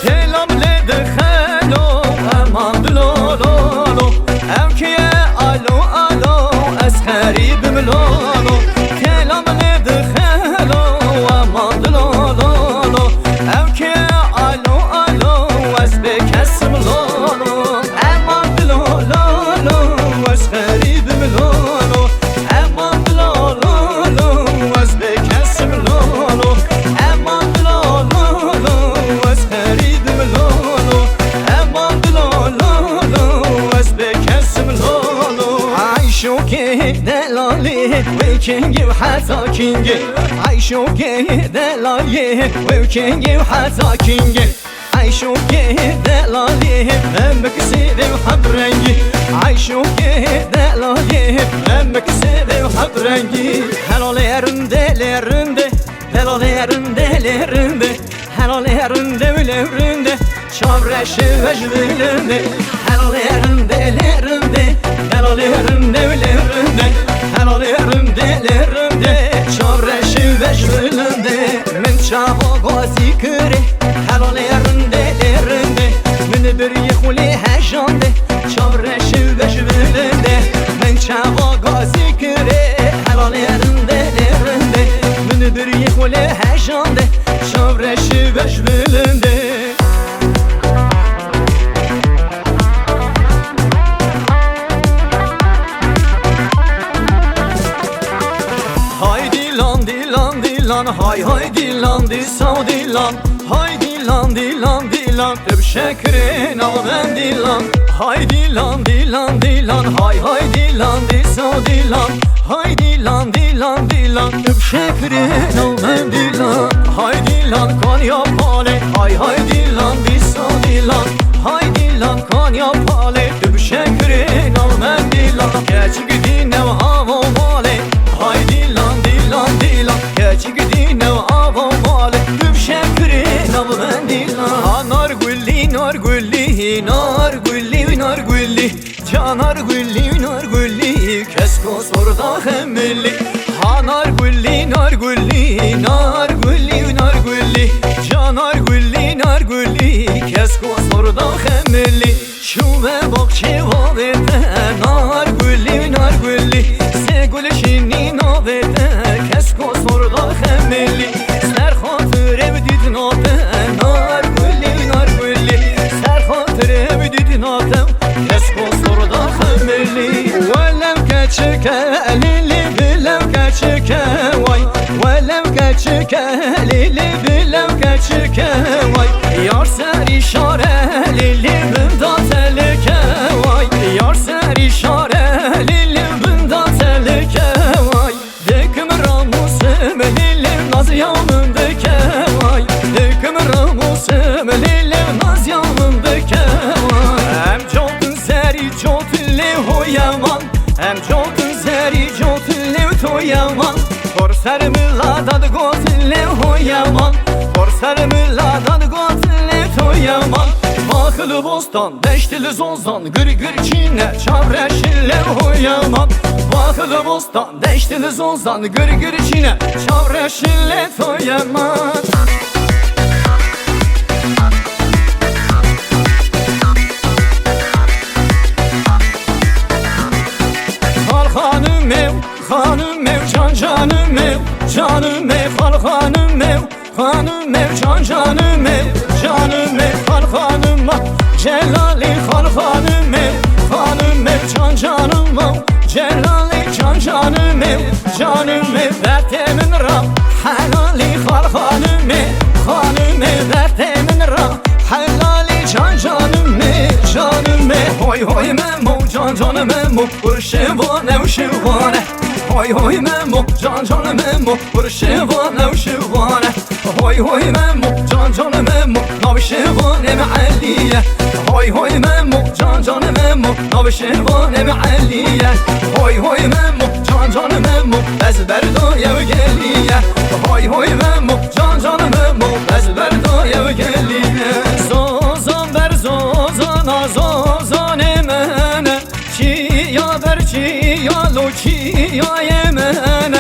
كلام لدخلو امان دلولو امكيه الو الو از غریب ملولو كلام لدخلو امان دلولو امكيه الو الو از بکس ملولو امان دلولو از غریب ملولو امان دلولو از بکس ملولو امان دلولو از غریب ملولو امان دلولو از بکس ملولو عايشو که دلالی ویکنگی و حتا کینگی عايشو که دلالی ویکنگی و حتا کینگی عايشو که دلالی مکسید و حبرنگی عايشو که دلالی مکسید و حبرنگی حلال yerinde lerinde helal yerinde lerinde helal yerinde lerinde çavreşi vecdilinde helal yerinde lerinde helal yerinde lerinde helal yerinde lerinde çavreşi vecdilinde min çava gazi kire helal yerinde lerinde min bir yekuli hejande çavreşi vecdilinde min çava gazi kire helal yerinde lerinde min bir yekuli hejande çavreşi vecdilinde dilan hay hay dilan disav dilan hay dilan dilan dilan öp şekrin al ben dilan hay dilan dilan dilan hay hay dilan disav dilan hay dilan dilan dilan öp şekrin al ben dilan hay dilan kan yapale hay hay dilan disav dilan hay dilan kan yapale öp şekrin al ben dilan geç gidin ev hava vale hay dilan dilan dilan geç gidin ev hava vale öp şekrin al ben dilan nar gülli nar gülli nar gülli nar gülli canar gülli nar gülli kesko sorda hemilli nar gülli nar gülli nar gülli nar gülli canar gülli nar gülli kesko sorda hemilli şube bakçı valete nar gülli nar gülli se gülşini navete kesko sorda hemilli ser hatır evdid nate nar gülli nar gülli ser hatır evdid nate kesko sorda hemilli velem keçike lili bilem keçike vay velem keçike lili bilem keçike vay yar ser işare lili bunda telike vay yar ser işare lili bunda telike vay dekim ramusum lili naz yanındake vay dekim ramusum lili naz yanındake vay hem çok seri çok li hoyaman hem çok seri çok li toyaman korser milladad gotli hoyaman korser milladad gotli toyaman bakılı bostan deştili zozan gır gır çine çavreşille hoyaman bakılı bostan deştili zozan gır gır çine çavreşille toyaman hanım ev can canım ev canım ev hal hanım ev can canım ev canım ev hal hanım celali hal hanım ev can canım ev celali can canım ev dertemin rab halali hal hanım ev dertemin rab halali can canım ev hoy hoy memo can canım memo şevane şevane hoy hoy memo can canım memo şevane şevane hoy hoy memo can canım memo nav şevane mealliye hoy hoy memo can canım memo nav şevane mealliye hoy hoy memo can canım memo ezber doya geliye hoy hoy memo can canım memo ezber doya geliye zozan ber zozana zozan emene çiya ber çiya lo çiya yemene